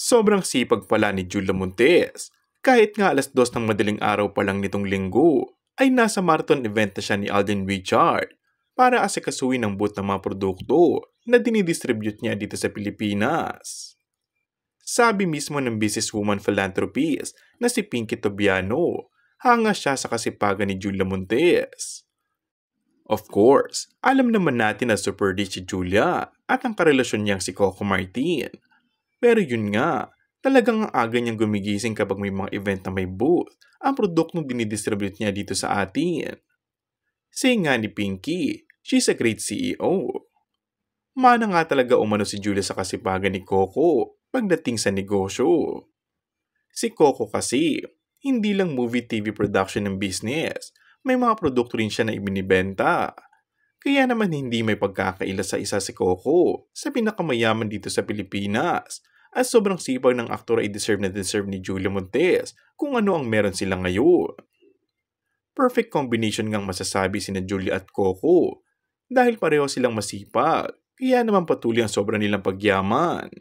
Sobrang sipag pala ni Julia Montes. Kahit nga alas 2 ng madaling araw pa lang nitong linggo, ay nasa marathon event na siya ni Alden Richard para asikasuhin ang booth ng mga produkto na dinidistribute niya dito sa Pilipinas. Sabi mismo ng businesswoman philanthropist na si Pinky Tobiano, hanga siya sa kasipagan ni Julia Montes. Of course, alam naman natin na super rich si Julia at ang karelasyon niyang si Coco Martin. Pero yun nga, talagang ang aga niyang gumigising kapag may mga event na may booth ang produktong dinidistribute niya dito sa atin. Say nga ni Pinky, she's a great CEO. Mana nga talaga umano si Julia sa kasipagan ni Coco pagdating sa negosyo. Si Coco kasi, hindi lang movie TV production ng business, may mga produkto rin siya na ibinibenta. Kaya naman hindi may pagkakaila sa isa si Coco sa pinakamayaman dito sa Pilipinas at sobrang sipag ng aktor ay deserve ni Julia Montes kung ano ang meron sila ngayon. Perfect combination ngang masasabi sina Julia at Coco dahil pareho silang masipag kaya naman patuloy ang sobra nilang pagyaman.